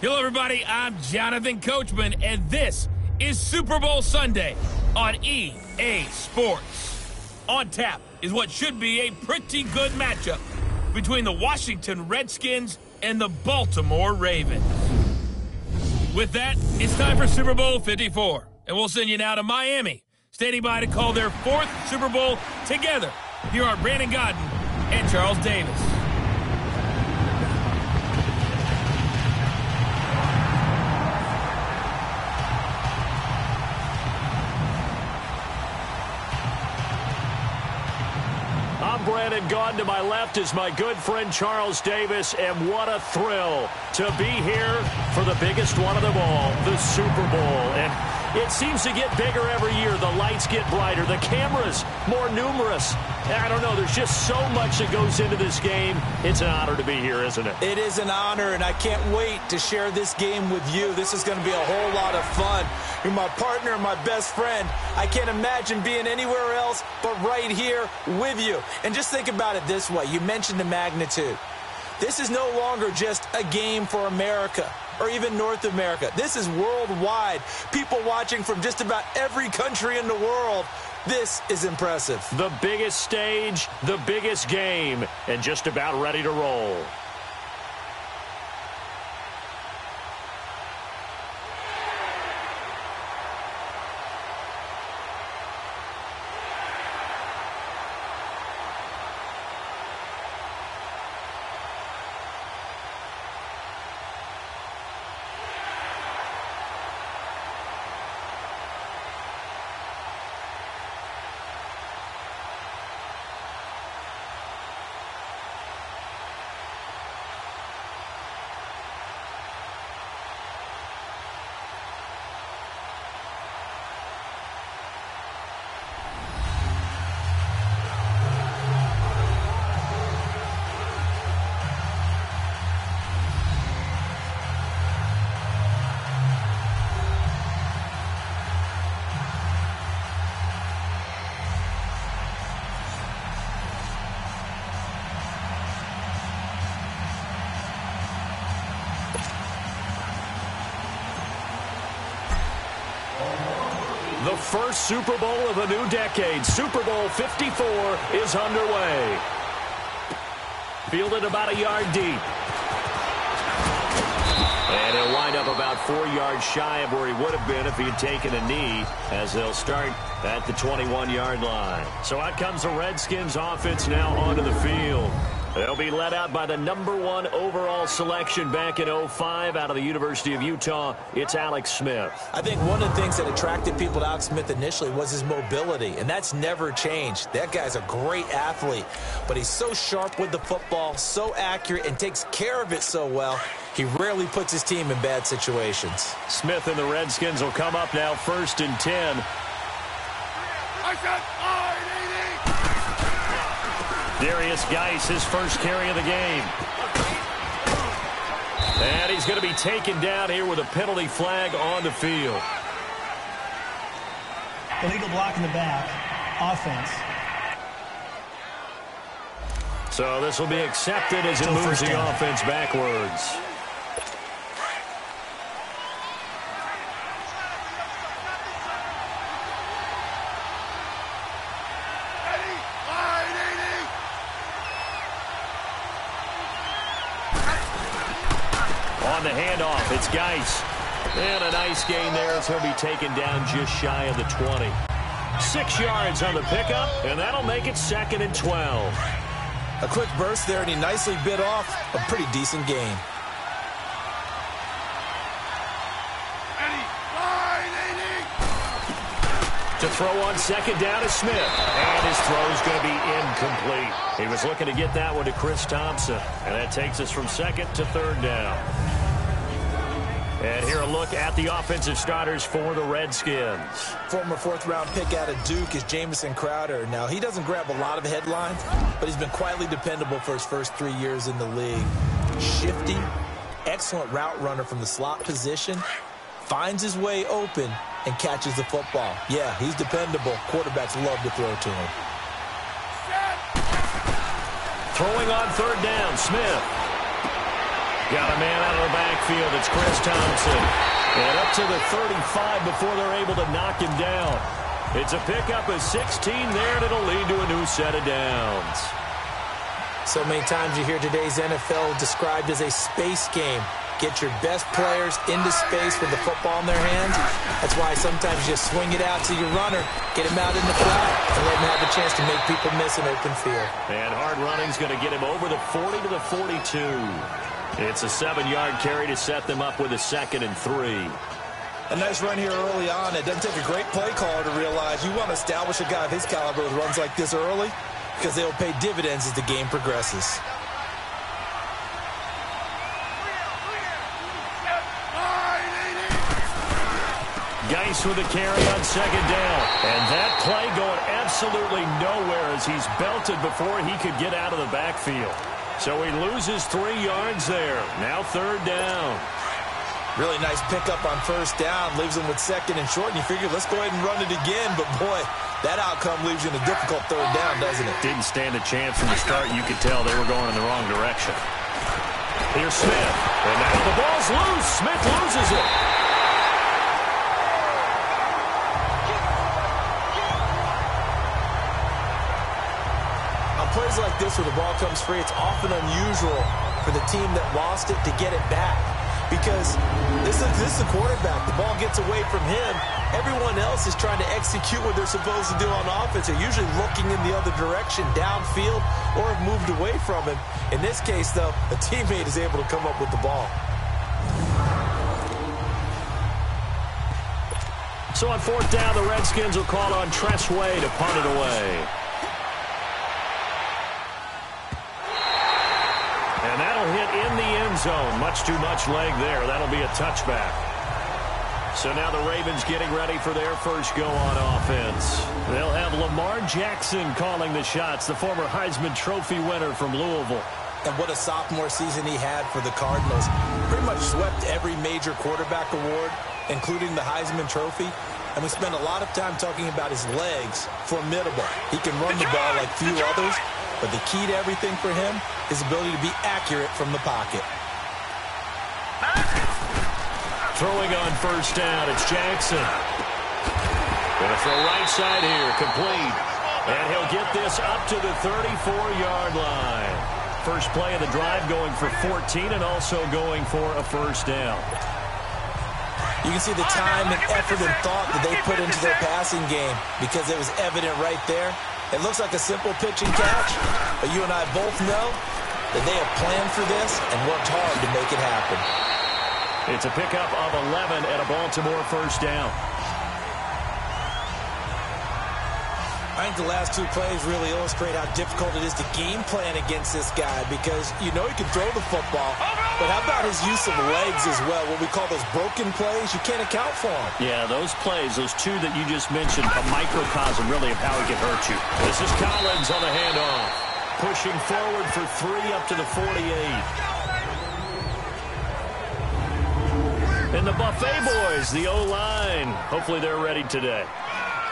Hello, everybody. I'm Jonathan Coachman, and this is Super Bowl Sunday on EA Sports. On tap is what should be a pretty good matchup between the Washington Redskins and the Baltimore Ravens. With that, it's time for Super Bowl 54, and we'll send you now to Miami, standing by to call their fourth Super Bowl together. Here are Brandon Godden and Charles Davis. I'm Brandon Godden. To my left is my good friend Charles Davis, and what a thrill to be here for the biggest one of them all, the Super Bowl. And it seems to get bigger every year. The lights get brighter, the cameras more numerous. I don't know, there's just so much that goes into this game. It's an honor to be here, isn't it? It is an honor, and I can't wait to share this game with you. This is going to be a whole lot of fun. You're my partner and my best friend. I can't imagine being anywhere else but right here with you. And just think about it this way. You mentioned the magnitude. This is no longer just a game for America or even North America. This is worldwide. People watching from just about every country in the world. This is impressive. The biggest stage, the biggest game, and just about ready to roll. The first Super Bowl of a new decade, Super Bowl 54, is underway. Fielded about a yard deep. And he'll wind up about 4 yards shy of where he would have been if he had taken a knee, as they'll start at the 21-yard line. So out comes the Redskins offense now onto the field. They'll be led out by the #1 overall selection back in 05 out of the University of Utah. It's Alex Smith. I think one of the things that attracted people to Alex Smith initially was his mobility, and that's never changed. That guy's a great athlete, but he's so sharp with the football, so accurate, and takes care of it so well. He rarely puts his team in bad situations. Smith and the Redskins will come up now 1st and 10. Darius Geis, his first carry of the game. And he's going to be taken down here with a penalty flag on the field. Illegal block in the back. Offense. So this will be accepted as it moves the offense backwards. On the handoff, it's Geis. And a nice gain there as he'll be taken down just shy of the 20. 6 yards on the pickup, and that'll make it 2nd and 12. A quick burst there, and he nicely bit off a pretty decent gain. To throw on 2nd down is Smith. And his throw's going to be incomplete. He was looking to get that one to Chris Thompson. And that takes us from 2nd to 3rd down. And here a look at the offensive starters for the Redskins. Former 4th-round pick out of Duke is Jamison Crowder. Now, he doesn't grab a lot of headlines, but he's been quietly dependable for his first 3 years in the league. Shifty, excellent route runner from the slot position, finds his way open, and catches the football. Yeah, he's dependable. Quarterbacks love to throw to him. Throwing on 3rd down, Smith. Got a man out of the backfield. It's Chris Thompson. And up to the 35 before they're able to knock him down. It's a pickup of 16 there, and it'll lead to a new set of downs. So many times you hear today's NFL described as a space game. Get your best players into space with the football in their hands. That's why sometimes you just swing it out to your runner, get him out in the flat, and let him have a chance to make people miss an open field. And hard running's going to get him over the 40 to the 42. It's a 7-yard carry to set them up with a 2nd and 3. A nice run here early on. It doesn't take a great play caller to realize you want to establish a guy of his caliber with runs like this early because they'll pay dividends as the game progresses. Geis with a carry on 2nd down. And that play going absolutely nowhere as he's belted before he could get out of the backfield. So he loses 3 yards there. Now 3rd down. Really nice pickup on 1st down. Leaves him with 2nd and short. And you figure, let's go ahead and run it again. But, boy, that outcome leaves you in a difficult 3rd down, doesn't it? Didn't stand a chance from the start. You could tell they were going in the wrong direction. Here's Smith. And now the ball's loose. Smith loses it. Plays like this where the ball comes free, it's often unusual for the team that lost it to get it back because this is the quarterback. The ball gets away from him. Everyone else is trying to execute what they're supposed to do on offense. They're usually looking in the other direction, downfield, or have moved away from him. In this case, though, a teammate is able to come up with the ball. So on 4th down, the Redskins will call on Tress Way to punt it away. And that'll hit in the end zone. Much too much leg there. That'll be a touchback. So now the Ravens getting ready for their first go on offense. They'll have Lamar Jackson calling the shots, the former Heisman Trophy winner from Louisville. And what a sophomore season he had for the Cardinals. Pretty much swept every major quarterback award, including the Heisman Trophy. And we spent a lot of time talking about his legs. Formidable. He can run the ball like few others. But the key to everything for him is ability to be accurate from the pocket. Throwing on 1st down, it's Jackson. Going to throw right side here, complete. And he'll get this up to the 34-yard line. First play of the drive going for 14 and also going for a 1st down. You can see the time and effort and thought that they put into their passing game because it was evident right there. It looks like a simple pitch and catch, but you and I both know that they have planned for this and worked hard to make it happen. It's a pickup of 11 at a Baltimore 1st down. I think the last 2 plays really illustrate how difficult it is to game plan against this guy because you know he can throw the football, but how about his use of legs as well? What we call those broken plays, you can't account for them. Yeah, those plays, those 2 that you just mentioned, a microcosm really of how he can hurt you. This is Collins on the handoff. Pushing forward for 3 up to the 48. And the Buffet boys, the O-line, hopefully they're ready today.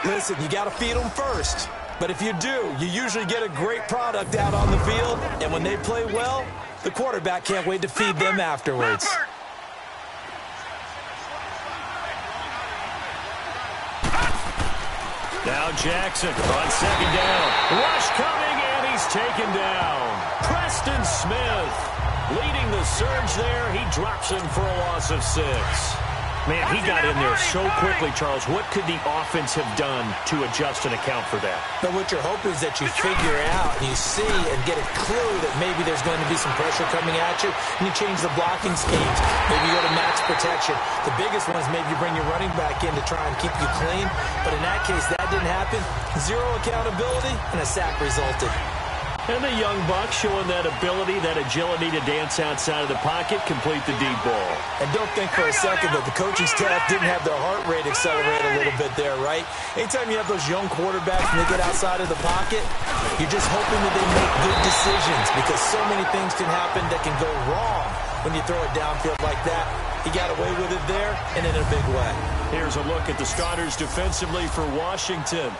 Listen, you got to feed them first. But if you do, you usually get a great product out on the field. And when they play well, the quarterback can't wait to feed them afterwards. Now Jackson on 2nd down. Rush coming, and he's taken down. Preston Smith leading the surge there. He drops him for a loss of 6. Man, he got in there so quickly, Charles. What could the offense have done to adjust and account for that? But what you're hoping is that you figure out and you see and get a clue that maybe there's going to be some pressure coming at you, and you change the blocking schemes. Maybe you go to max protection. The biggest one is maybe you bring your running back in to try and keep you clean. But in that case, that didn't happen. 0 accountability, and a sack resulted. And the young buck showing that ability, that agility to dance outside of the pocket, complete the deep ball. And don't think for a second that the coaching staff didn't have their heart rate accelerate a little bit there, right? Anytime you have those young quarterbacks and they get outside of the pocket, you're just hoping that they make good decisions because so many things can happen that can go wrong when you throw it downfield like that. He got away with it there and in a big way. Here's a look at the starters defensively for Washington.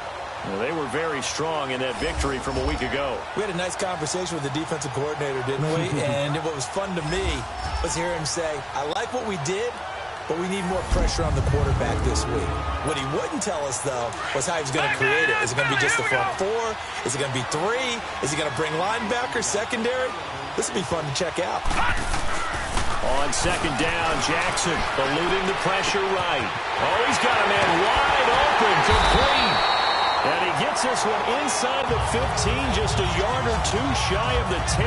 Well, they were very strong in that victory from a week ago. We had a nice conversation with the defensive coordinator, didn't we? And what was fun to me was hear him say, I like what we did, but we need more pressure on the quarterback this week. What he wouldn't tell us, though, was how he was going to create it. Is it going to be just the front four? Is it going to be three? Is he going to bring linebacker, secondary? This will be fun to check out. On second down, Jackson eluding the pressure right. Oh, he's got a man wide open, complete. And he gets this one inside the 15, just a yard or two shy of the 10.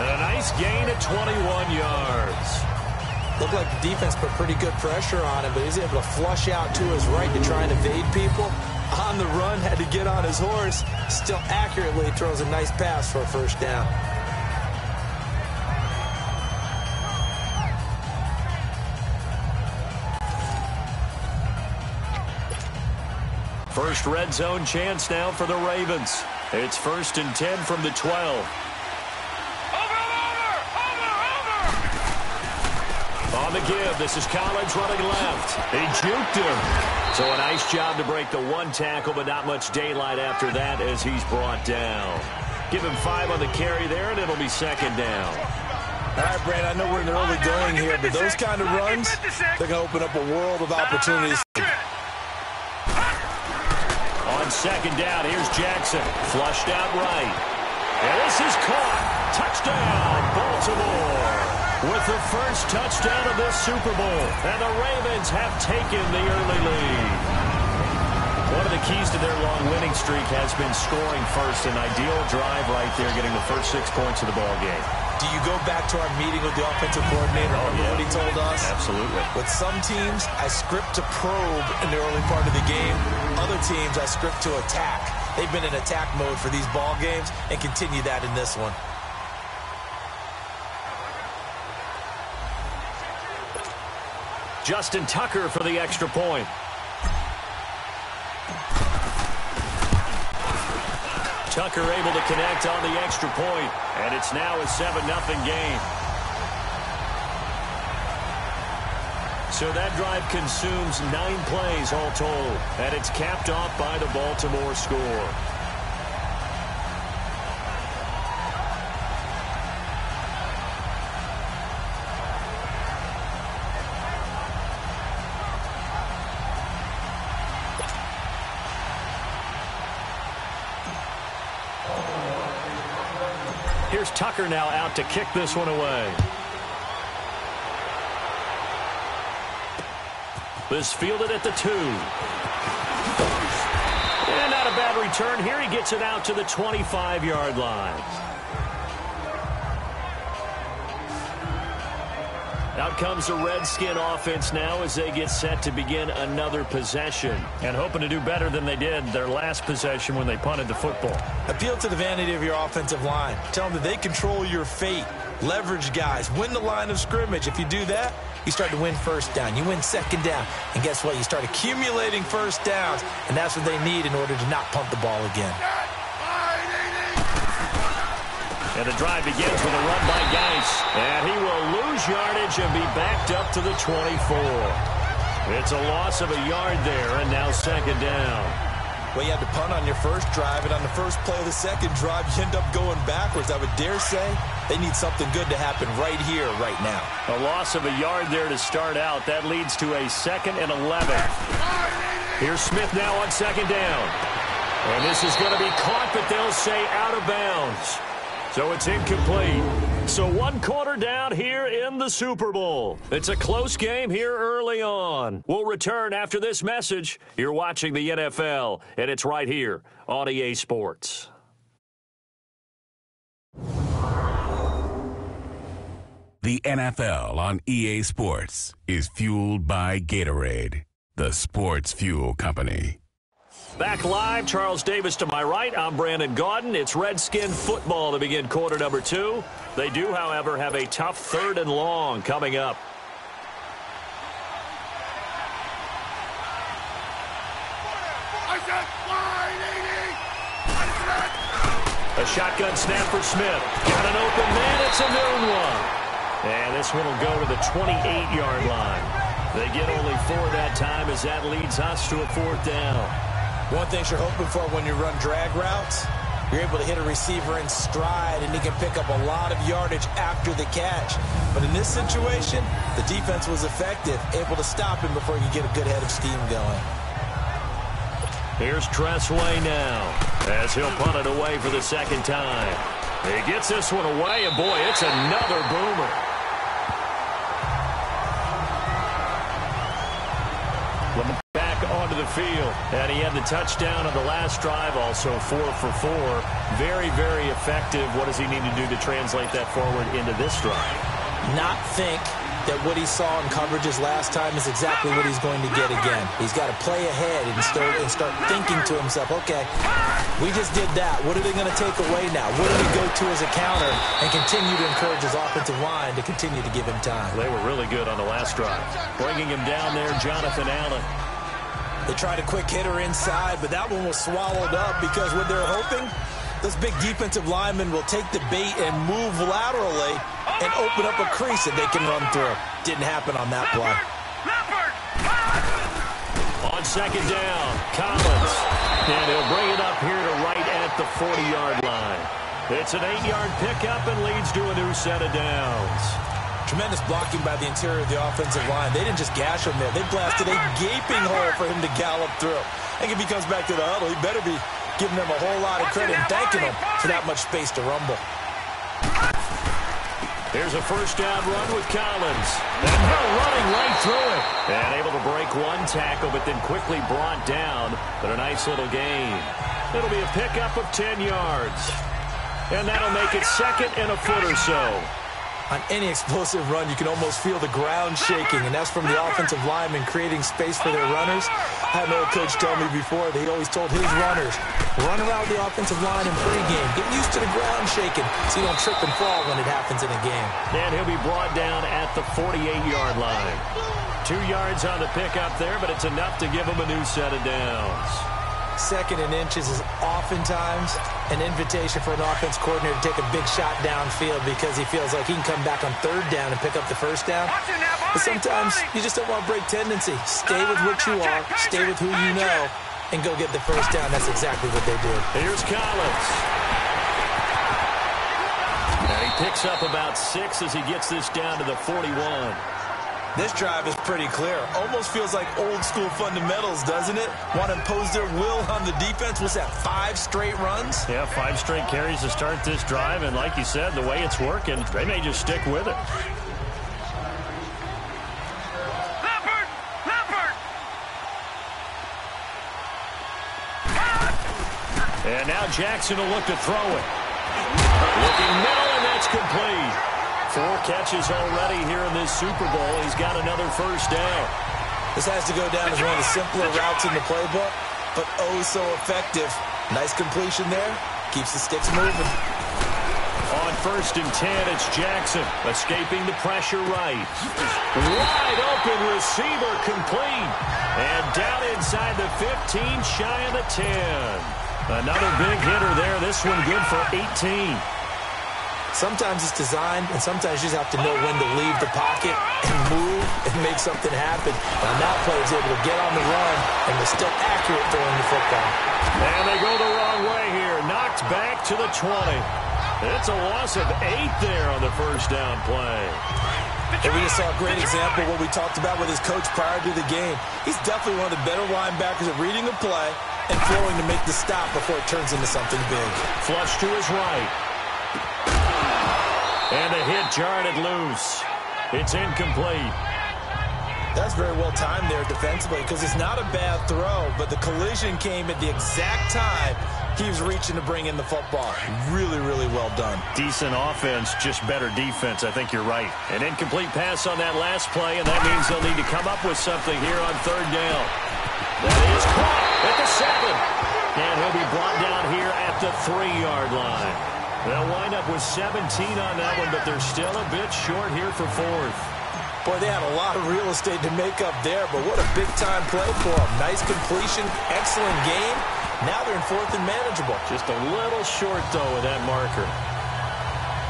And a nice gain at 21 yards. Looked like the defense put pretty good pressure on him, but he's able to flush out to his right to try and evade people. On the run, had to get on his horse. Still accurately throws a nice pass for a first down. First red zone chance now for the Ravens. It's 1st and 10 from the 12. On the give, this is Collins running left. He juked him. So a nice job to break the one tackle, but not much daylight after that as he's brought down. Give him 5 on the carry there, and it'll be second down. All right, Brandon, I know we're in the early going here, but those kind of runs, they're going to open up a world of opportunities. On second down, here's Jackson. Flushed out right. And this is caught. Touchdown, Baltimore. With the first touchdown of this Super Bowl. And the Ravens have taken the early lead. One of the keys to their long winning streak has been scoring first. An ideal drive right there, getting the first 6 points of the ball game. Do you go back to our meeting with the offensive coordinator? Remember what he told us? Absolutely. With some teams, I script to probe in the early part of the game. Other teams, I script to attack. They've been in attack mode for these ball games and continue that in this one. Justin Tucker for the extra point. Tucker able to connect on the extra point, and it's now a 7-0 game. So that drive consumes 9 plays all told, and it's capped off by the Baltimore score. Here's Tucker now out to kick this one away. This fielded at the 2. And not a bad return. Here he gets it out to the 25-yard line. Out comes the Redskin offense now as they get set to begin another possession. And hoping to do better than they did their last possession when they punted the football. Appeal to the vanity of your offensive line. Tell them that they control your fate. Leverage guys. Win the line of scrimmage. If you do that, you start to win first down. You win second down. And guess what? You start accumulating first downs. And that's what they need in order to not punt the ball again. And the drive begins with a run by Geis. And he will lose yardage and be backed up to the 24. It's a loss of a yard there, and now second down. Well, you had to punt on your first drive, and on the first play of the second drive, you end up going backwards. I would dare say they need something good to happen right here, right now. A loss of a yard there to start out. That leads to a 2nd and 11. Here's Smith now on second down. And this is going to be caught, but they'll say out of bounds. So it's incomplete. So 1 quarter down here in the Super Bowl. It's a close game here early on. We'll return after this message. You're watching the NFL, and it's right here on EA Sports. The NFL on EA Sports is fueled by Gatorade, the sports fuel company. Back live, Charles Davis to my right. I'm Brandon Gaudin. It's Redskin football to begin quarter number 2. They do, however, have a tough 3rd and long coming up. A shotgun snap for Smith. Got an open man. It's a noon one. And this one will go to the 28-yard line. They get only 4 that time as that leads us to a 4th down. One thing you're hoping for when you run drag routes, you're able to hit a receiver in stride, and he can pick up a lot of yardage after the catch. But in this situation, the defense was effective, able to stop him before he could get a good head of steam going. Here's Tressway now, as he'll punt it away for the second time. He gets this one away, and boy, it's another boomer. Back onto the field, and he had the touchdown on the last drive, also 4 for 4. Very, very effective. What does he need to do to translate that forward into this drive? Not think that what he saw in coverages last time is exactly what he's going to get again. He's got to play ahead and start thinking to himself, okay, we just did that. What are they going to take away now? What do we go to as a counter? And continue to encourage his offensive line to continue to give him time. They were really good on the last drive. Bringing him down there, Jonathan Allen. They tried a quick hitter inside, but that one was swallowed up because what they're hoping, those big defensive linemen will take the bait and move laterally and open up a crease that they can run through. Didn't happen on that play. On second down, Collins. And he'll bring it up here to right at the 40-yard line. It's an 8-yard pickup and leads to a new set of downs. Tremendous blocking by the interior of the offensive line. They didn't just gash him there. They blasted a gaping hole for him to gallop through. I think if he comes back to the huddle, he better be giving them a whole lot of credit and thanking them for that much space to rumble. Here's a first down run with Collins. And Hill running right through it. And able to break one tackle, but then quickly brought down. But a nice little gain. It'll be a pickup of 10 yards. And that'll make it second and a foot or so. On any explosive run, you can almost feel the ground shaking, and that's from the offensive linemen creating space for their runners. I had an old coach tell me before that he always told his runners, run around the offensive line in pregame. Get used to the ground shaking so you don't trip and fall when it happens in a game. And he'll be brought down at the 48-yard line. 2 yards on the pickup there, but it's enough to give him a new set of downs. Second and inches is oftentimes an invitation for an offense coordinator to take a big shot downfield because he feels like he can come back on third down and pick up the first down. But sometimes you just don't want to break tendency. Stay with what you are, stay with who you know, and go get the first down. That's exactly what they did. Here's Collins. And he picks up about 6 as he gets this down to the 41. This drive is pretty clear. Almost feels like old school fundamentals, doesn't it? Want to impose their will on the defense. What's that, 5 straight runs? Yeah, 5 straight carries to start this drive. And like you said, the way it's working, they may just stick with it. And now Jackson will look to throw it. Looking middle, and that's complete. 4 catches already here in this Super Bowl. He's got another first down. This has to go down as one of the simpler routes in the playbook, but oh so effective. Nice completion there. Keeps the sticks moving. On first and 10, it's Jackson escaping the pressure right. Wide open receiver complete. And down inside the 15, shy of the 10. Another big hitter there. This one good for 18. Sometimes it's designed, and sometimes you just have to know when to leave the pocket and move and make something happen. And that player is able to get on the run and was still accurate throwing the football. And they go the wrong way here. Knocked back to the 20. It's a loss of 8 there on the first down play. And we just saw a great example of what we talked about with his coach prior to the game. He's definitely one of the better linebackers at reading a play and throwing to make the stop before it turns into something big. Flush to his right. And the hit jarred it loose. It's incomplete. That's very well timed there defensively because it's not a bad throw, but the collision came at the exact time he was reaching to bring in the football. Really, really well done. Decent offense, just better defense. I think you're right. An incomplete pass on that last play, and that means they'll need to come up with something here on third down. That is caught at the 7. And he'll be brought down here at the 3-yard line. They'll wind up with 17 on that one, but they're still a bit short here for 4th. Boy, they had a lot of real estate to make up there, but what a big-time play for them. Nice completion, excellent game. Now they're in 4th and manageable. Just a little short, though, with that marker.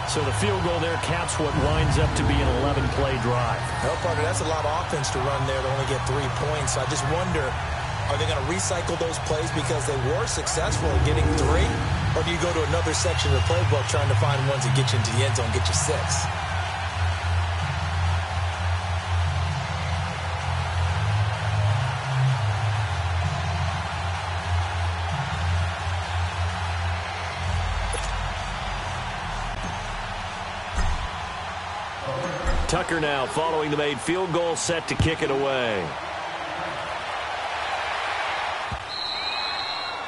So the field goal there caps what winds up to be an 11-play drive. No, partner, that's a lot of offense to run there to only get 3 points. So I just wonder Are they going to recycle those plays because they were successful in getting 3? Or do you go to another section of the playbook trying to find ones that get you into the end zone, get you 6? Tucker now following the made field goal, set to kick it away.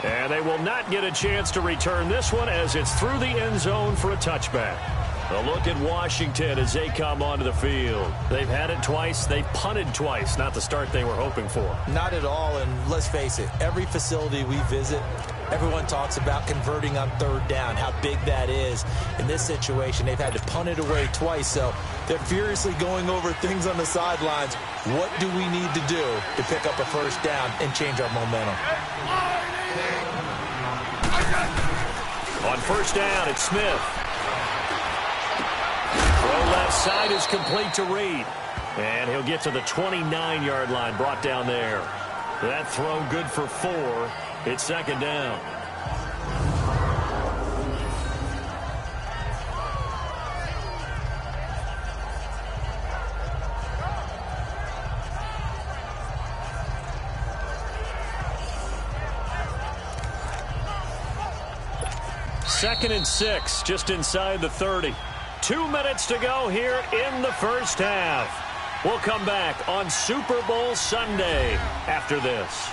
And they will not get a chance to return this one as it's through the end zone for a touchback. A look at Washington as they come onto the field. They've had it twice. They've punted twice. Not the start they were hoping for. Not at all, and let's face it, every facility we visit, everyone talks about converting on 3rd down, how big that is. In this situation, they've had to punt it away twice, so they're furiously going over things on the sidelines. What do we need to do to pick up a 1st down and change our momentum? On 1st down, it's Smith. Throw left side is complete to Reed. And he'll get to the 29-yard line, brought down there. That throw good for 4. It's 2nd down. Second and 6, just inside the 30. 2 minutes to go here in the 1st half. We'll come back on Super Bowl Sunday after this.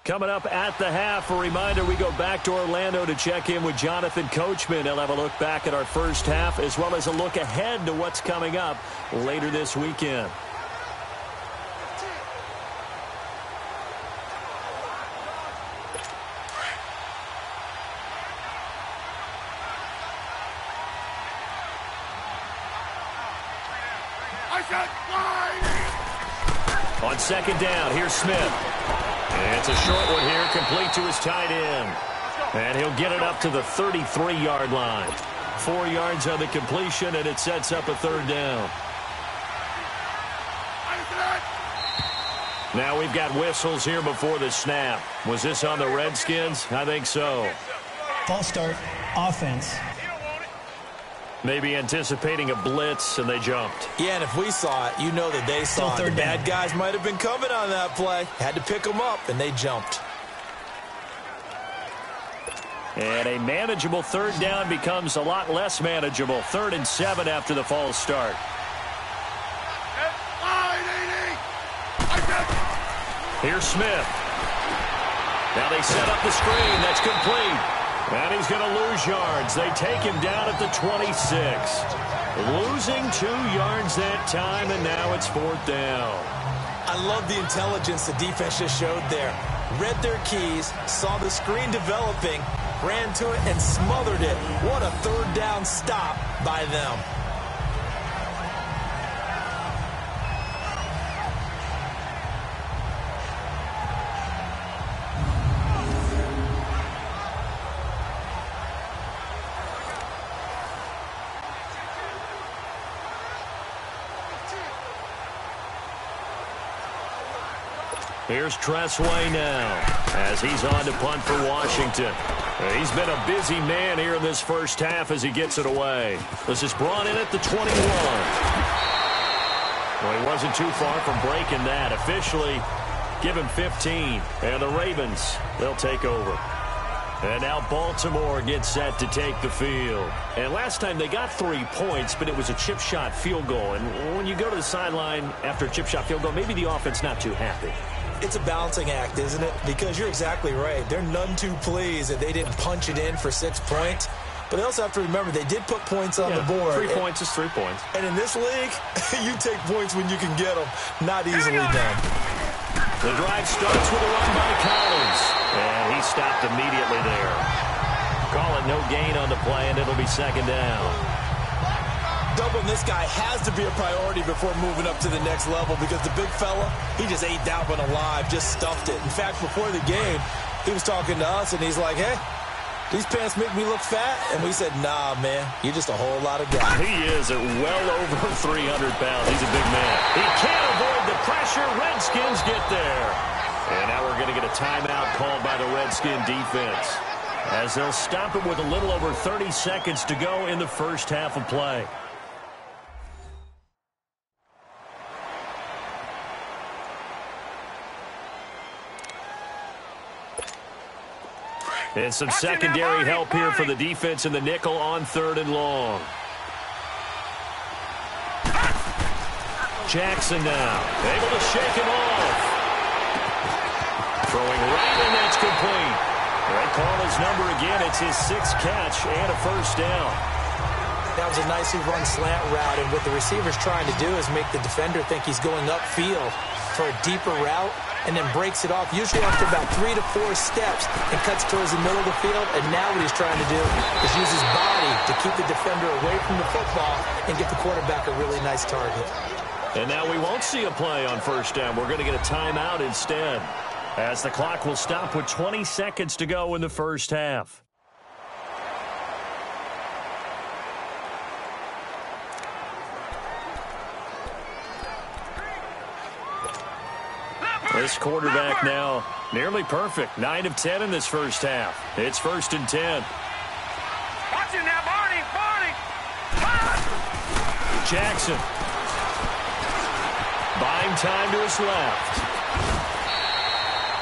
Coming up at the half, a reminder, we go back to Orlando to check in with Jonathan Coachman. He'll have a look back at our 1st half as well as a look ahead to what's coming up later this weekend. On 2nd down, here's Smith. And it's a short one here, complete to his tight end. And he'll get it up to the 33-yard line. 4 yards on the completion, and it sets up a 3rd down. Now we've got whistles here before the snap. Was this on the Redskins? I think so. False start, offense. Maybe anticipating a blitz, and they jumped. Yeah, and if we saw it, you know that they saw it. The bad guys might have been coming on that play. Had to pick them up, and they jumped. And a manageable 3rd down becomes a lot less manageable. 3rd and 7 after the false start. Here's Smith. Now they set up the screen. That's complete. And he's going to lose yards. They take him down at the 26. Losing 2 yards that time, and now it's 4th down. I love the intelligence the defense just showed there. Read their keys, saw the screen developing, ran to it, and smothered it. What a 3rd down stop by them. Here's Tressway now as he's on to punt for Washington. He's been a busy man here in this 1st half as he gets it away. This is brought in at the 21. Well, he wasn't too far from breaking that. Officially, give him 15. And the Ravens, they'll take over. And now Baltimore gets set to take the field. And last time they got 3 points, but it was a chip shot field goal. And when you go to the sideline after a chip shot field goal, maybe the offense not too happy. It's a balancing act, isn't it? Because you're exactly right. They're none too pleased that they didn't punch it in for 6 points. But they also have to remember they did put points on the board. 3 points is 3 points. And in this league, you take points when you can get them. Not easily done. The drive starts with a run by Collins. And he stopped immediately there. Call it no gain on the play, and it'll be 2nd down. Doubling this guy has to be a priority before moving up to the next level because the big fella, he just ate that one alive, just stuffed it. In fact, before the game, he was talking to us, and he's like, hey, these pants make me look fat. And we said, nah, man, you're just a whole lot of guy. He is at well over 300 pounds. He's a big man. He can't avoid the pressure. Redskins get there. And now we're going to get a timeout called by the Redskin defense, as they'll stop it with a little over 30 seconds to go in the first half of play. And some secondary help here for the defense in the nickel on 3rd and long. Jackson now, able to shake him off. Throwing right, and that's complete. They call his number again. It's his 6th catch and a first down. That was a nicely run slant route, and what the receiver's trying to do is make the defender think he's going upfield for a deeper route, and then breaks it off, usually after about 3 to 4 steps, and cuts towards the middle of the field. And now what he's trying to do is use his body to keep the defender away from the football and get the quarterback a really nice target. And now we won't see a play on first down. We're going to get a timeout instead, as the clock will stop with 20 seconds to go in the first half. This quarterback now nearly perfect. 9 of 10 in this first half. It's 1st and 10. Watch it now, Barney. Jackson. Buying time to his left.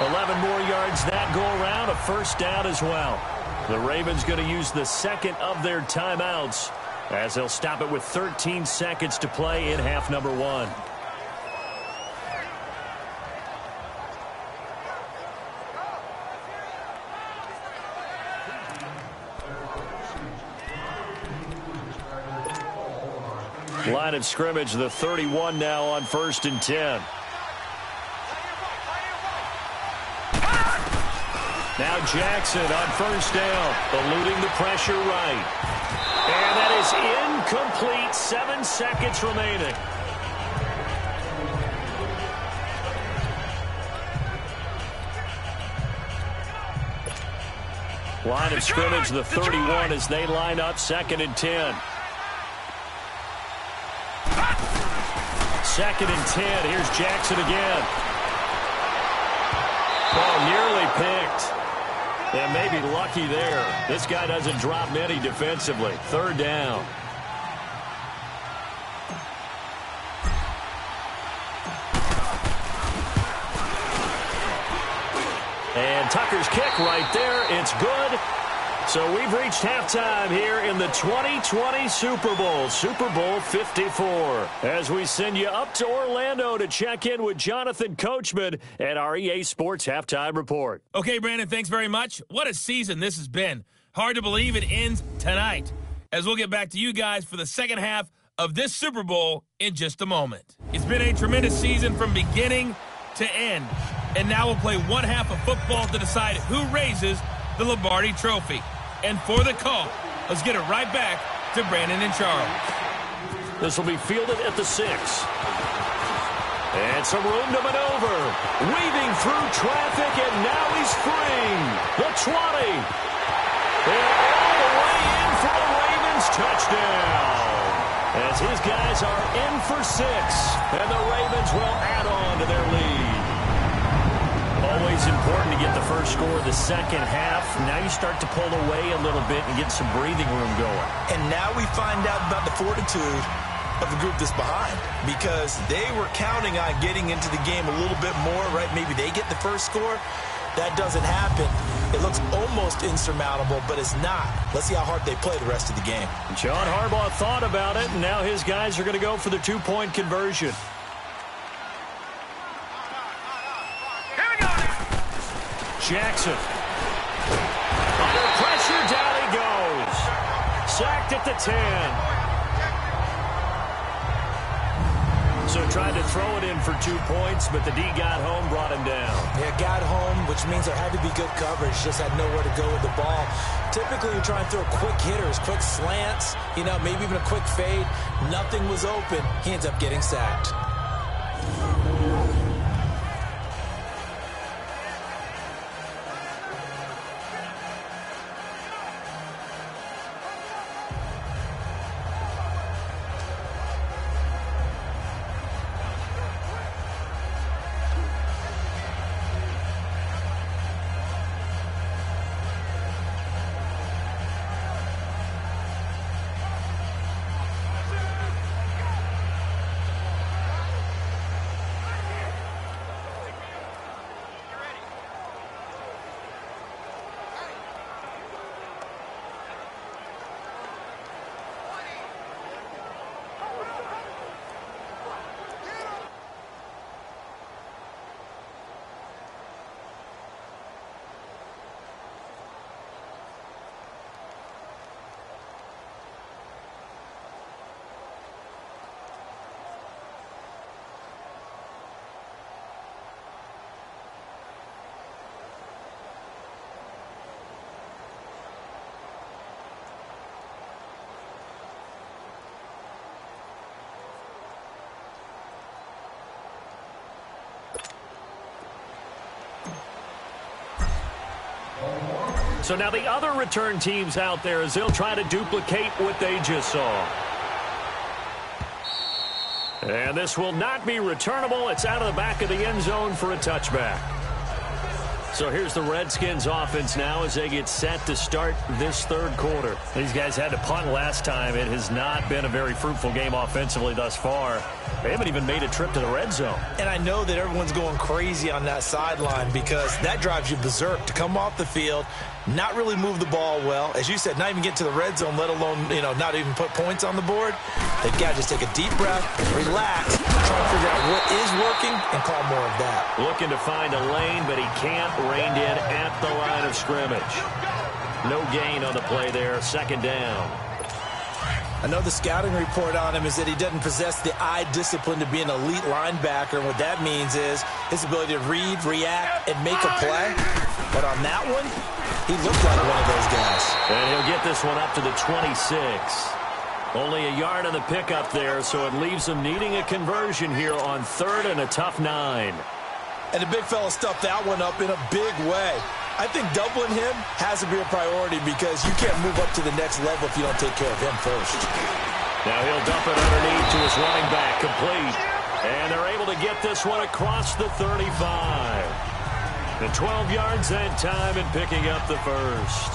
11 more yards that go around. A first down as well. The Ravens going to use the 2nd of their timeouts, as they'll stop it with 13 seconds to play in half number 1. Line of scrimmage, the 31 now on 1st and 10. Now Jackson on first down, eluding the pressure right. And that is incomplete. 7 seconds remaining. Line of scrimmage, the 31, as they line up 2nd and 10. 2nd and 10. Here's Jackson again. Oh, nearly picked. And maybe lucky there. This guy doesn't drop many defensively. 3rd down. And Tucker's kick right there. It's good. So we've reached halftime here in the 2020 Super Bowl, Super Bowl 54, as we send you up to Orlando to check in with Jonathan Coachman at our EA Sports Halftime Report. Okay, Brandon, thanks very much. What a season this has been. Hard to believe it ends tonight, as we'll get back to you guys for the second half of this Super Bowl in just a moment. It's been a tremendous season from beginning to end, and now we'll play one half of football to decide who raises the Lombardi Trophy. And for the call, let's get it right back to Brandon and Charles. This will be fielded at the 6. And some room to maneuver. Weaving through traffic, and now he's free. The 20. And all the way in for the Ravens touchdown. As his guys are in for 6. And the Ravens will add on to their lead. Always important to get the first score of the second half. Now you start to pull away a little bit and get some breathing room going. And now we find out about the fortitude of the group that's behind, because they were counting on getting into the game a little bit more, right? Maybe they get the first score. That doesn't happen. It looks almost insurmountable, but it's not. Let's see how hard they play the rest of the game. John Harbaugh thought about it, and now his guys are going to go for the 2-point conversion. Jackson. Under pressure, down he goes. Sacked at the 10. So tried to throw it in for 2 points, but the D got home, brought him down. Yeah, got home, which means there had to be good coverage. Just had nowhere to go with the ball. Typically, you try and throw quick hitters, quick slants, maybe even a quick fade. Nothing was open. He ends up getting sacked. So now the other return teams out there as they'll try to duplicate what they just saw. And this will not be returnable. It's out of the back of the end zone for a touchback. So here's the Redskins offense now as they get set to start this third quarter. These guys had to punt last time. It has not been a very fruitful game offensively thus far. They haven't even made a trip to the red zone. And I know that everyone's going crazy on that sideline because that drives you berserk to come off the field, not really move the ball well. As you said, not even get to the red zone, let alone, not even put points on the board. They've got to just take a deep breath, relax, try to figure out what is working, and call more of that. Looking to find a lane, but he can't. Reined in at the line of scrimmage. No gain on the play there. Second down. I know the scouting report on him is that he doesn't possess the eye discipline to be an elite linebacker. And what that means is his ability to read, react, and make a play. But on that one, he looked like one of those guys. And he'll get this one up to the 26. Only a yard on the pickup there, so it leaves him needing a conversion here on 3rd and a tough 9. And the big fella stuffed that one up in a big way. I think doubling him has to be a priority because you can't move up to the next level if you don't take care of him first. Now he'll dump it underneath to his running back, complete. And they're able to get this one across the 35. The 12 yards that time and picking up the first.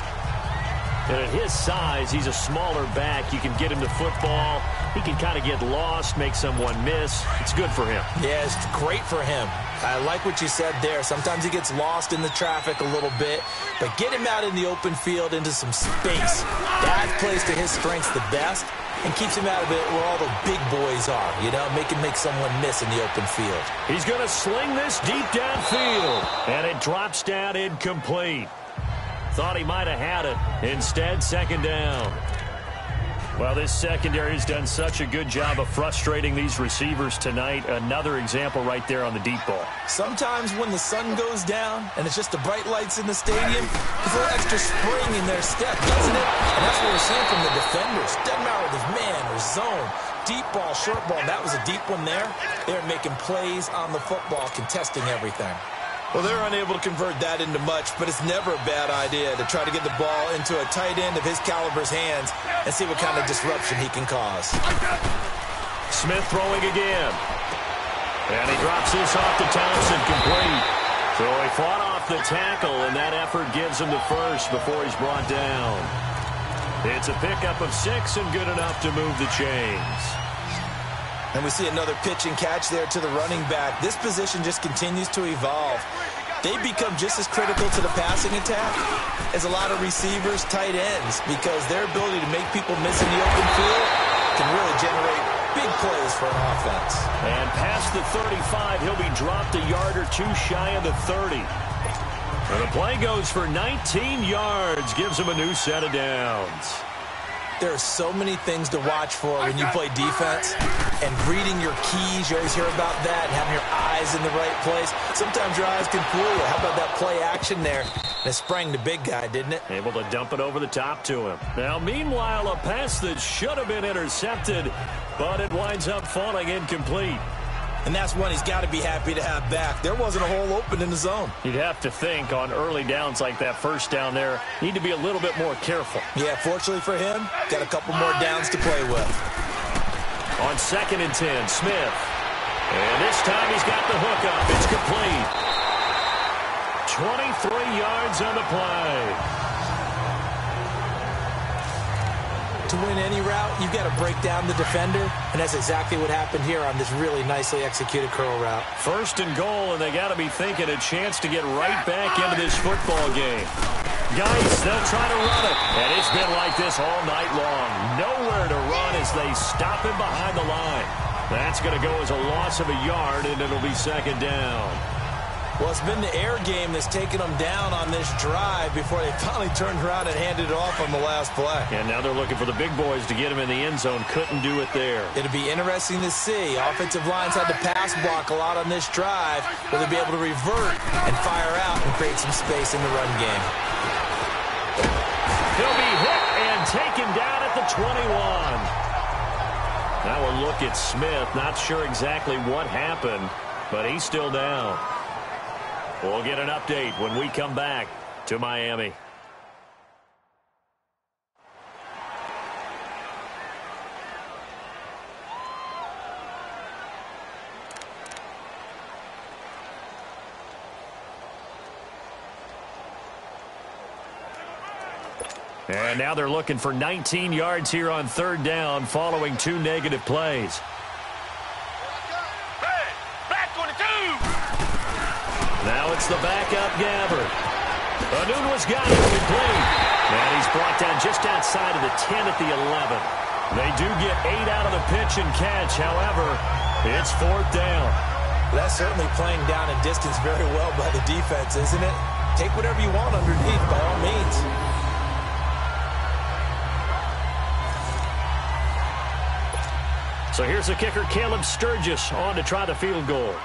And at his size, he's a smaller back. You can get him to football. He can kind of get lost, make someone miss. It's good for him. Yeah, it's great for him. I like what you said there. Sometimes he gets lost in the traffic a little bit, but get him out in the open field into some space. That plays to his strengths the best and keeps him out of it where all the big boys are, make someone miss in the open field. He's going to sling this deep downfield, and it drops down incomplete. Thought he might have had it. Instead, second down. Well, this secondary has done such a good job of frustrating these receivers tonight. Another example right there on the deep ball. Sometimes when the sun goes down and it's just the bright lights in the stadium, there's a little extra spring in their step, doesn't it? And that's what we're seeing from the defenders. Doesn't matter whether it's man or zone. Deep ball, short ball. That was a deep one there. They're making plays on the football, contesting everything. Well, they're unable to convert that into much, but it's never a bad idea to try to get the ball into a tight end of his caliber's hands and see what kind of disruption he can cause. Smith throwing again. And he drops this off to Thompson, complete. So he fought off the tackle, and that effort gives him the first before he's brought down. It's a pickup of 6 and good enough to move the chains. And we see another pitch and catch there to the running back. This position just continues to evolve. They become just as critical to the passing attack as a lot of receivers, tight ends, because their ability to make people miss in the open field can really generate big plays for an offense. And past the 35, he'll be dropped a yard or two shy of the 30. And the play goes for 19 yards, gives him a new set of downs. There are so many things to watch for when you play defense, and reading your keys, you always hear about that, and having your eyes in the right place. Sometimes your eyes can fool you. How about that play action there? And it sprang the big guy, didn't it? Able to dump it over the top to him. Now, meanwhile, a pass that should have been intercepted, but it winds up falling incomplete. And that's one he's got to be happy to have back. There wasn't a hole open in the zone. You'd have to think on early downs like that first down there, need to be a little bit more careful. Yeah, fortunately for him, got a couple more downs to play with. On 2nd and 10, Smith. And this time he's got the hook up. It's complete. 23 yards on the play. To win any route, you've got to break down the defender, and that's exactly what happened here on this really nicely executed curl route. 1st and goal, and they got to be thinking a chance to get right back into this football game. Guys, they'll try to run it, and it's been like this all night long. Nowhere to run as they stop him behind the line. That's going to go as a loss of a yard, and it'll be 2nd down. Well, it's been the air game that's taken them down on this drive before they finally turned around and handed it off on the last play. And now they're looking for the big boys to get him in the end zone. Couldn't do it there. It'll be interesting to see. Offensive lines had to pass block a lot on this drive. Will they be able to revert and fire out and create some space in the run game? He'll be hit and taken down at the 21. Now a look at Smith. Not sure exactly what happened, but he's still down. We'll get an update when we come back to Miami. And now they're looking for 19 yards here on third down following 2 negative plays. Hey, back 22. Now it's the backup Gabbard. Anunwa's got it complete. And he's brought down just outside of the 10 at the 11. They do get 8 out of the pitch and catch. However, it's 4th down. That's certainly playing down and distance very well by the defense, isn't it? Take whatever you want underneath, by all means. So here's the kicker, Caleb Sturgis, on to try the field goal.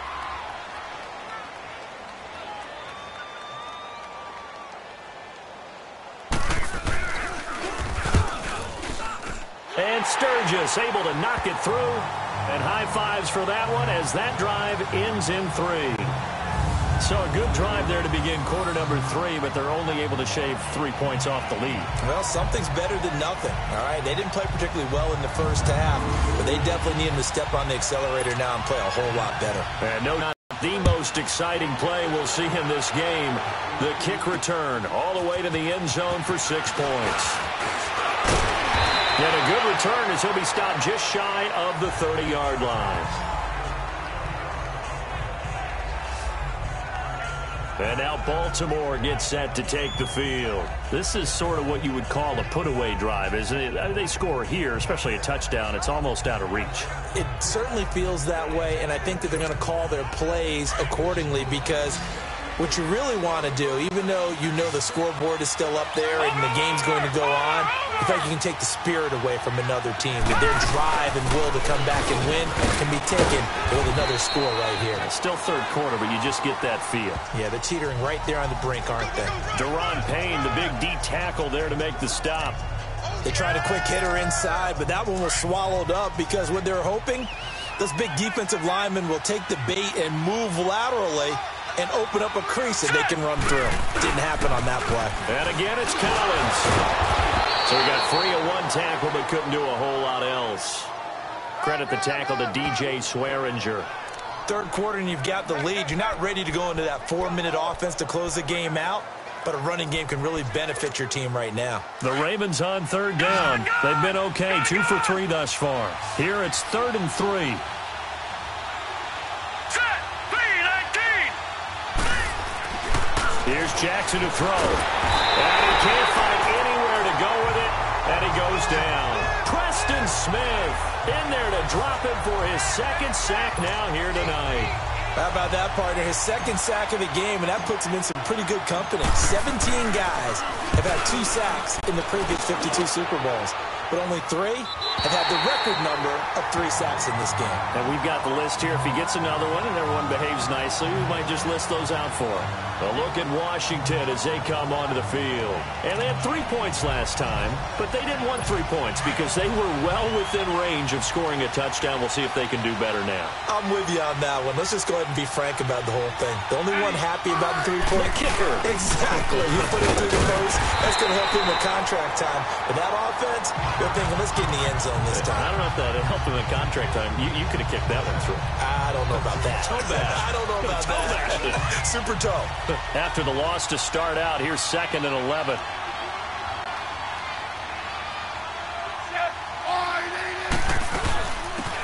And Sturgis able to knock it through. And high fives for that one as that drive ends in 3. So a good drive there to begin quarter number 3, but they're only able to shave 3 points off the lead. Well, something's better than nothing, all right? They didn't play particularly well in the first half, but they definitely need them to step on the accelerator now and play a whole lot better. And no, not the most exciting play we'll see in this game. The kick return all the way to the end zone for 6 points. And a good return as he'll be stopped just shy of the 30-yard line. And now Baltimore gets set to take the field. This is sort of what you would call a put-away drive, isn't it? They score here, especially a touchdown. It's almost out of reach. It certainly feels that way, and I think that they're going to call their plays accordingly because what you really want to do, even though you know the scoreboard is still up there and the game's going to go on, I think you can take the spirit away from another team. That their drive and will to come back and win can be taken with another score right here. It's still third quarter, but you just get that feel. Yeah, they're teetering right there on the brink, aren't they? Deron Payne, the big D tackle there to make the stop. They tried a quick hitter inside, but that one was swallowed up because what they're hoping, those big defensive linemen will take the bait and move laterally and open up a crease that they can run through. Didn't happen on that play. And again, it's Collins. So he got free of one tackle, but couldn't do a whole lot else. Credit the tackle to DJ Swearinger. Third quarter and you've got the lead. You're not ready to go into that 4-minute offense to close the game out, but a running game can really benefit your team right now. The Ravens on third down. They've been okay, 2 for 3 thus far. Here it's 3rd and 3. Here's Jackson to throw. And he can't find anywhere to go with it. And he goes down. Preston Smith in there to drop him for his 2nd sack now here tonight. How about that, partner? His 2nd sack of the game, and that puts him in some pretty good company. 17 guys have had 2 sacks in the previous 52 Super Bowls, but only 3 have had the record number of 3 sacks in this game. And we've got the list here. If he gets another one and everyone behaves nicely, we might just list those out for him. A look at Washington as they come onto the field. And they had 3 points last time, but they didn't want 3 points because they were well within range of scoring a touchdown. We'll see if they can do better now. I'm with you on that one. Let's just go ahead and be frank about the whole thing. The only one happy about the 3-point kicker. Exactly. You put it through the post. That's going to help him with contract time. But that offense, they're thinking, let's get in the end zone this time. I don't know if that helped him in contract time. You could have kicked that one through. I don't know about that. Toe bash. I don't know about that. Super toe. After the loss to start out, here's 2nd and 11.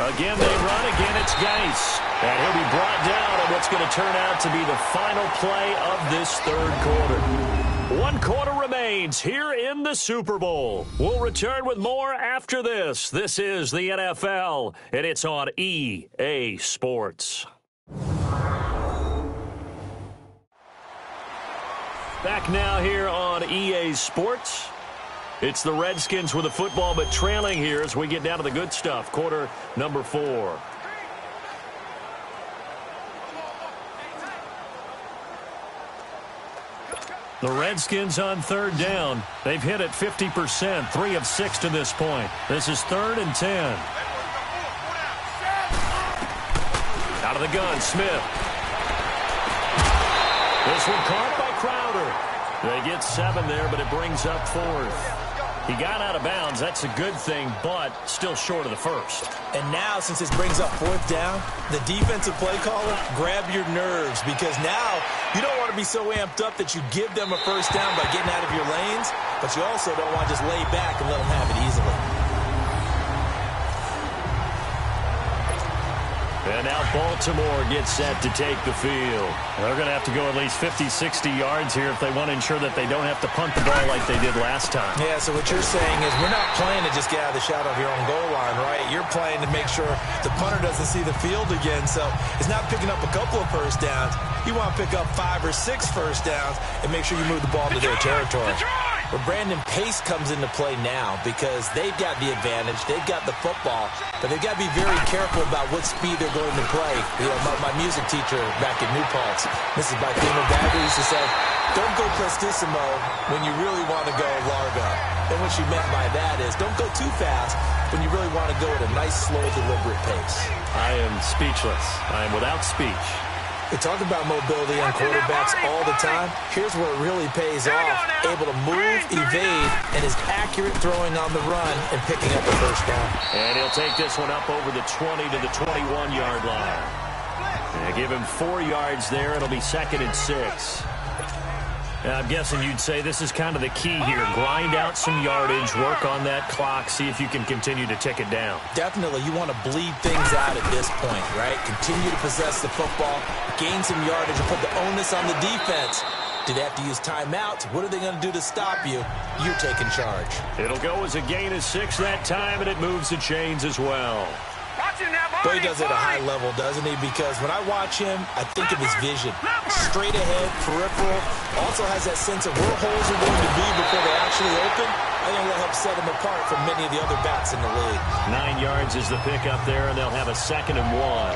Again, they run. Again, it's Geis. And he'll be brought down on what's going to turn out to be the final play of this third quarter. 1 quarter remains here in the Super Bowl. We'll return with more after this. This is the NFL, and it's on EA Sports. Back now here on EA Sports. It's the Redskins with the football, but trailing here as we get down to the good stuff. Quarter number 4. The Redskins on third down. They've hit it 50%, 3 of 6 to this point. This is 3rd and 10. Out of the gun, Smith. This one caught by Crowder. They get 7 there, but it brings up 4th. He got out of bounds. That's a good thing, but still short of the first. And now, since this brings up fourth down, the defensive play caller, grab your nerves, because now you don't want to be so amped up that you give them a first down by getting out of your lanes, but you also don't want to just lay back and let them have it easily. And now Baltimore gets set to take the field. They're going to have to go at least 50, 60 yards here if they want to ensure that they don't have to punt the ball like they did last time. Yeah, so what you're saying is we're not playing to just get out of the shadow of your own goal line, right? You're playing to make sure the punter doesn't see the field again. So it's not picking up a couple of first downs. You want to pick up 5 or 6 first downs and make sure you move the ball to their territory. Where Brandon Pace comes into play now because they've got the advantage. They've got the football, but they've got to be very careful about what speed they're going to play. You know, my music teacher back in New Paltz, Mrs. Bythema Bagger, used to say, don't go prestissimo when you really want to go largo. And what she meant by that is don't go too fast when you really want to go at a nice, slow, deliberate pace. I am speechless. I am without speech. We talk about mobility on quarterbacks all the time. Here's where it really pays off. Able to move, evade, and is accurate throwing on the run and picking up a first down. And he'll take this one up over the 20 to the 21-yard line. And give him 4 yards there. It'll be 2nd and 6. Now, I'm guessing you'd say this is kind of the key here. Grind out some yardage, work on that clock, see if you can continue to tick it down. Definitely, you want to bleed things out at this point, right? Continue to possess the football, gain some yardage, and put the onus on the defense. Do they have to use timeouts? What are they going to do to stop you? You're taking charge. It'll go as a gain of 6 that time, and it moves the chains as well. But he does it at a high level, doesn't he? Because when I watch him, I think of his vision. Straight ahead, peripheral. Also has that sense of where holes are going to be before they actually open. I think that helps set him apart from many of the other backs in the league. 9 yards is the pickup there, and they'll have a 2nd and 1.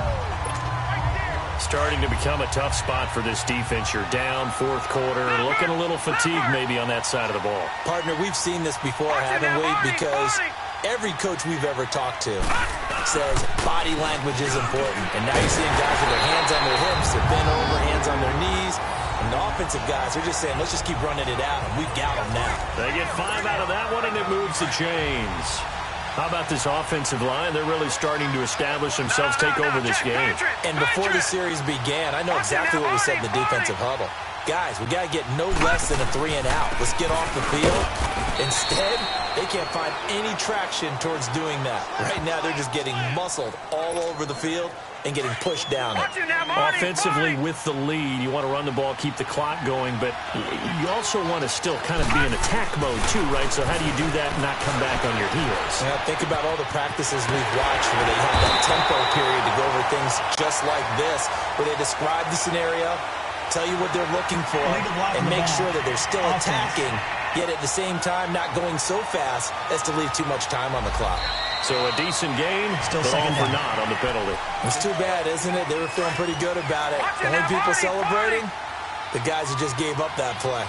Starting to become a tough spot for this defense. You're down, 4th quarter, looking a little fatigued maybe on that side of the ball. Partner, we've seen this before, haven't we? Because every coach we've ever talked to says body language is important. And now you're seeing guys with their hands on their hips, they're bent over, hands on their knees. And the offensive guys are just saying, let's just keep running it out, and we've got them now. They get 5 out of that one, and it moves the chains. How about this offensive line? They're really starting to establish themselves, take over this game. And before the series began, I know exactly what we said in the defensive huddle. Guys, we got to get no less than a 3 and out. Let's get off the field. Instead, they can't find any traction towards doing that. Right now, they're just getting muscled all over the field and getting pushed down it. Offensively, with the lead, you want to run the ball, keep the clock going, but you also want to still kind of be in attack mode too, right? So how do you do that and not come back on your heels? Yeah, think about all the practices we've watched where they have that tempo period to go over things just like this, where they describe the scenario, tell you what they're looking for, and make sure that they're still attacking, yet at the same time not going so fast as to leave too much time on the clock. So a decent game, still but all for naught on the penalty. It's too bad, isn't it? They were feeling pretty good about it. The only people celebrating, the guys who just gave up that play.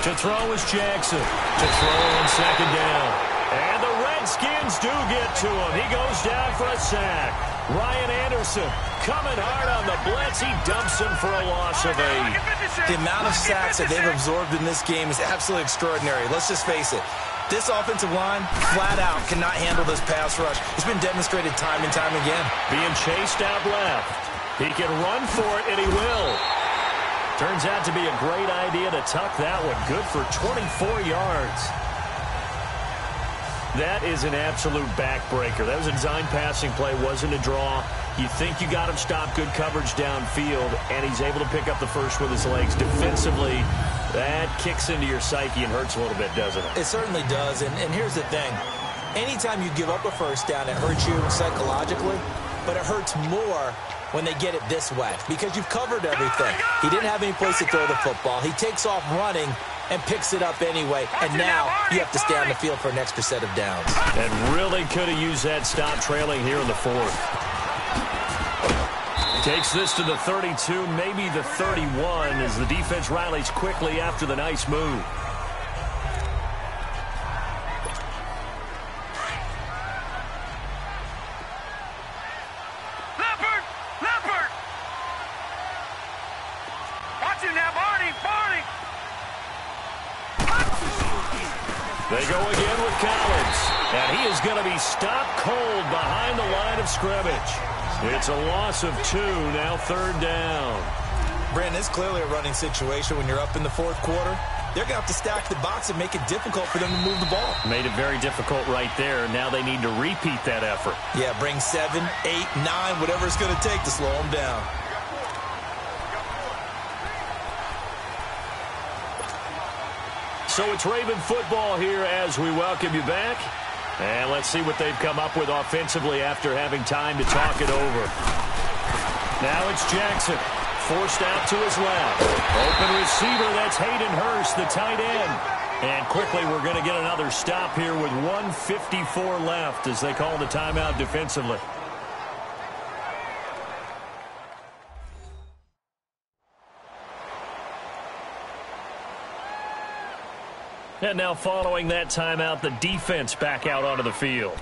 To throw is Jackson. To throw on 2nd down. And the Redskins do get to him. He goes down for a sack. Ryan Anderson coming hard on the blitz. He dumps him for a loss of 8. The amount of sacks that they've absorbed in this game is absolutely extraordinary. Let's just face it. This offensive line, flat out, cannot handle this pass rush. It's been demonstrated time and time again. Being chased out left. He can run for it, and he will. Turns out to be a great idea to tuck that one. Good for 24 yards. That is an absolute backbreaker. That was a design passing play, wasn't a draw. You think you got him stopped, good coverage downfield, and he's able to pick up the first with his legs. Defensively, that kicks into your psyche and hurts a little bit, doesn't it? It certainly does, and here's the thing. Anytime you give up a first down, it hurts you psychologically, but it hurts more when they get it this way because you've covered everything. He didn't have any place to throw the football. He takes off running and picks it up anyway, and now you have to stay on the field for an extra set of downs. And really could have used that stop trailing here in the 4th. Takes this to the 32, maybe the 31, as the defense rallies quickly after the nice move. Watch him now, Barney! They go again with Collins. And he is going to be stopped cold behind the line of scrimmage. It's a loss of 2, now 3rd down. Brandon, it's clearly a running situation when you're up in the 4th quarter. They're going to have to stack the box and make it difficult for them to move the ball. Made it very difficult right there. Now they need to repeat that effort. Yeah, bring 7, 8, 9, whatever it's going to take to slow them down. So it's Raven football here as we welcome you back. And let's see what they've come up with offensively after having time to talk it over. Now it's Jackson. Forced out to his left. Open receiver, that's Hayden Hurst, the tight end. And quickly we're going to get another stop here with 1:54 left as they call the timeout defensively. And now following that timeout, the defense back out onto the field.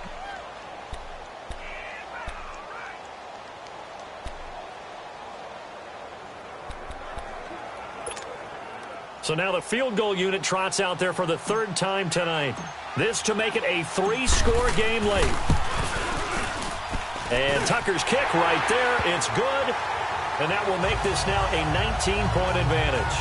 So now the field goal unit trots out there for the 3rd time tonight. This to make it a 3-score game late. And Tucker's kick right there. It's good. And that will make this now a 19-point advantage.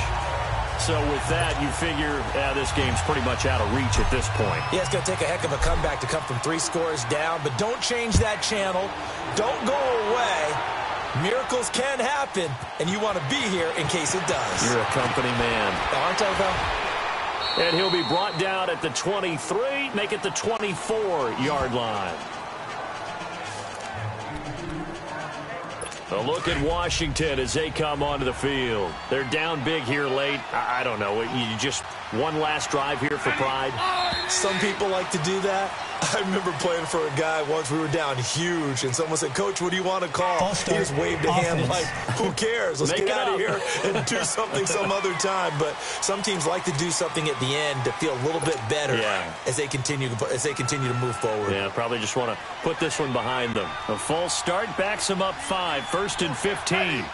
So with that, you figure this game's pretty much out of reach at this point. Yeah, it's going to take a heck of a comeback to come from 3 scores down. But don't change that channel. Don't go away. Miracles can happen, and you want to be here in case it does. You're a company man. Aren't I, though? And he'll be brought down at the 23, make it the 24-yard line. A look at Washington as they come onto the field. They're down big here late. I don't know. You just one last drive here for pride? Some people like to do that. I remember playing for a guy once. We were down huge, and someone said, "Coach, what do you want to call?" He just waved a hand like, "Who cares? Let's get out of here and do something some other time." But some teams like to do something at the end to feel a little bit better as they continue to move forward. Yeah, probably just want to put this one behind them. A false start backs them up 5, 1st and 15.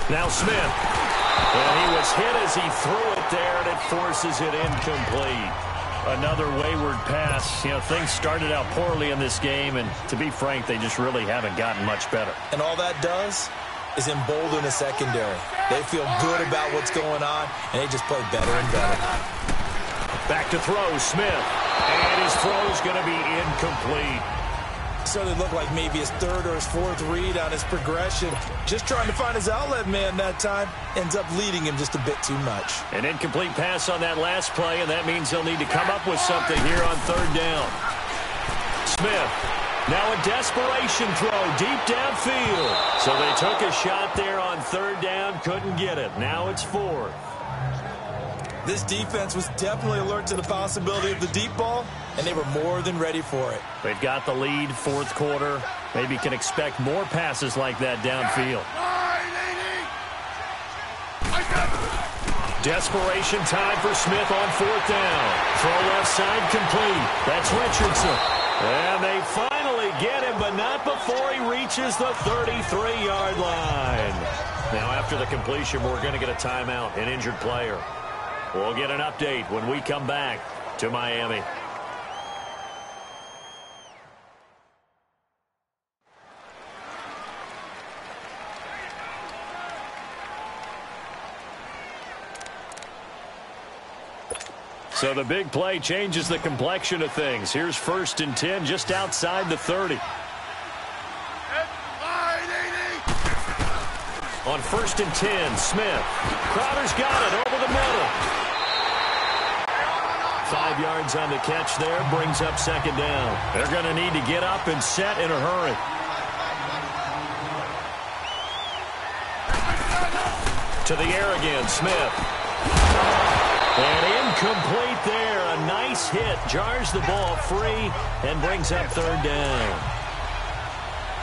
Now Smith. And he was hit as he threw it there, and it forces it incomplete. Another wayward pass. You know, things started out poorly in this game, and to be frank, they just really haven't gotten much better. And all that does is embolden the secondary. They feel good about what's going on, and they just play better and better. Back to throw, Smith. And his throw's going to be incomplete. Certainly looked like maybe his 3rd or his 4th read on his progression. Just trying to find his outlet man that time. Ends up leading him just a bit too much. An incomplete pass on that last play, and that means they'll need to come up with something here on 3rd down. Smith. Now a desperation throw deep downfield. So they took a shot there on 3rd down, couldn't get it. Now it's 4th. This defense was definitely alert to the possibility of the deep ball, and they were more than ready for it. They've got the lead, 4th quarter. Maybe can expect more passes like that downfield. Desperation time for Smith on 4th down. Throw left side complete. That's Richardson. And they finally get him, but not before he reaches the 33-yard line. Now after the completion, we're going to get a timeout, an injured player. We'll get an update when we come back to Miami. So the big play changes the complexion of things. Here's 1st and 10 just outside the 30. On 1st and 10, Smith. Crowder's got it over the middle. 5 yards on the catch there, brings up 2nd down. They're going to need to get up and set in a hurry. To the air again, Smith. And incomplete there. A nice hit. Jars the ball free and brings up 3rd down.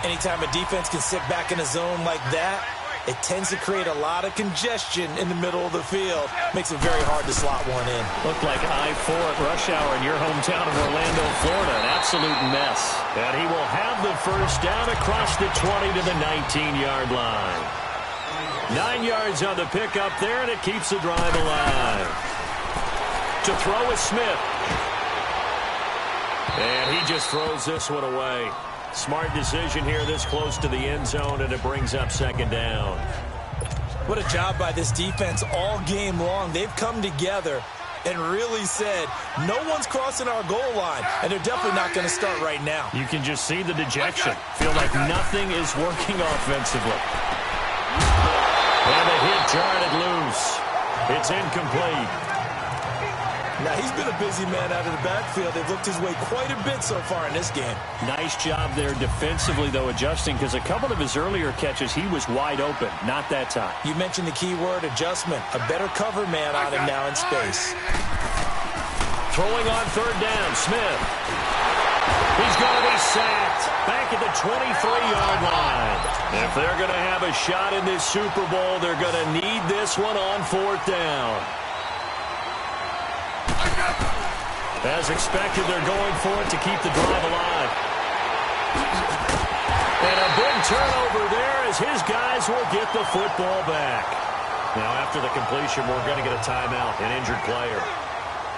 Anytime a defense can sit back in a zone like that, it tends to create a lot of congestion in the middle of the field. Makes it very hard to slot one in. Looked like I-4 at rush hour in your hometown of Orlando, Florida. An absolute mess. And he will have the 1st down across the 20 to the 19-yard line. 9 yards on the pickup there, and it keeps the drive alive. to throw is Smith. And he just throws this one away. Smart decision here this close to the end zone, and it brings up second down. What a job by this defense all game long. They've come together and really said, no one's crossing our goal line, and they're definitely not going to start right now. You can just see the dejection. Feel like nothing is working offensively. And the hit jarred it loose. It's incomplete. Now, he's been a busy man out of the backfield. They've looked his way quite a bit so far in this game. Nice job there defensively, though, adjusting, because a couple of his earlier catches, he was wide open. Not that time. You mentioned the key word, adjustment. A better cover man on him now in space. Throwing on third down, Smith. He's going to be sacked back at the 23-yard line. If they're going to have a shot in this Super Bowl, they're going to need this one on fourth down. As expected, they're going for it to keep the drive alive. And a big turnover there as his guys will get the football back. Now, after the completion, we're going to get a timeout, an injured player.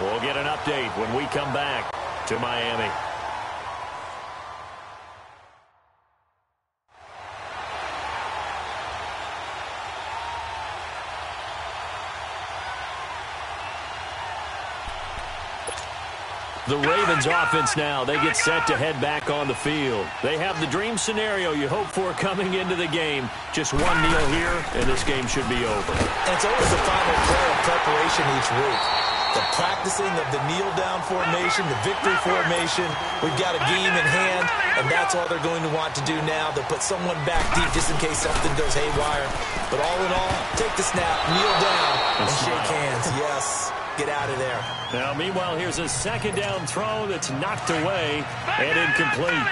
We'll get an update when we come back to Miami. The Ravens offense now, they get set to head back on the field. They have the dream scenario you hope for coming into the game. Just one kneel here, and this game should be over. And it's always the final play of preparation each week. The practicing of the kneel-down formation, the victory formation. We've got a game in hand, and that's all they're going to want to do now. They'll put someone back deep just in case something goes haywire. But all in all, take the snap, kneel down, and shake hands. Yes. Get out of there. Now, meanwhile, here's a second down throw that's knocked away and incomplete.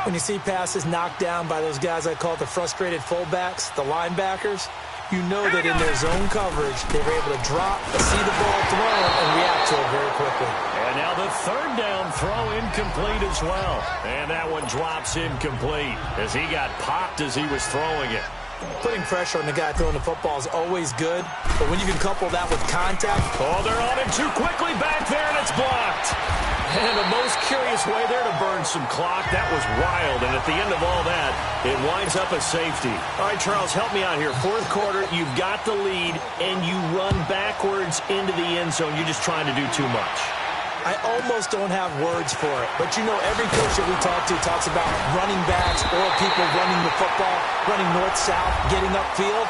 When you see passes knocked down by those guys I call the frustrated fullbacks, the linebackers, you know that in their zone coverage, they were able to drop, see the ball thrown, and react to it very quickly. And now the third down throw incomplete as well. And that one drops incomplete as he got popped as he was throwing it. Putting pressure on the guy throwing the football is always good, but when you can couple that with contact... Oh, they're on it too quickly back there, and it's blocked. And the most curious way there to burn some clock. That was wild, and at the end of all that, it winds up a safety. All right, Charles, help me out here. Fourth quarter, you've got the lead, and you run backwards into the end zone. You're just trying to do too much. I almost don't have words for it. But, you know, every coach that we talk to talks about running backs or people running the football, running north-south, getting upfield.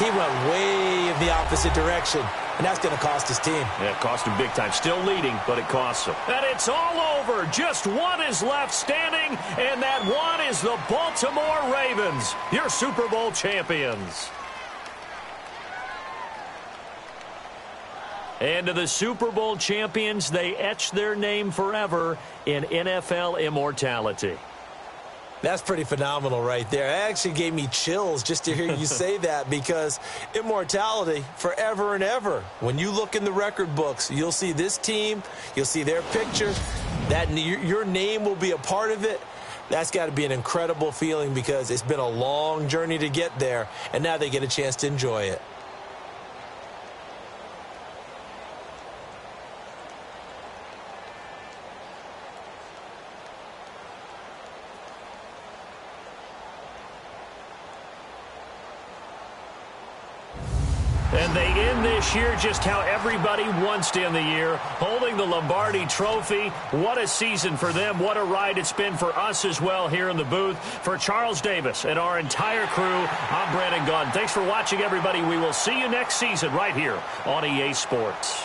He went way in the opposite direction, and that's going to cost his team. Yeah, it cost him big time. Still leading, but it costs him. And it's all over. Just one is left standing, and that one is the Baltimore Ravens, your Super Bowl champions. And to the Super Bowl champions, they etch their name forever in NFL immortality. That's pretty phenomenal right there. It actually gave me chills just to hear you say that, because immortality forever and ever. When you look in the record books, you'll see this team, you'll see their picture, that your name will be a part of it. That's got to be an incredible feeling, because it's been a long journey to get there, and now they get a chance to enjoy it. And they end this year just how everybody wants to end the year, holding the Lombardi Trophy. What a season for them. What a ride it's been for us as well here in the booth. For Charles Davis and our entire crew, I'm Brandon Gunn. Thanks for watching, everybody. We will see you next season right here on EA Sports.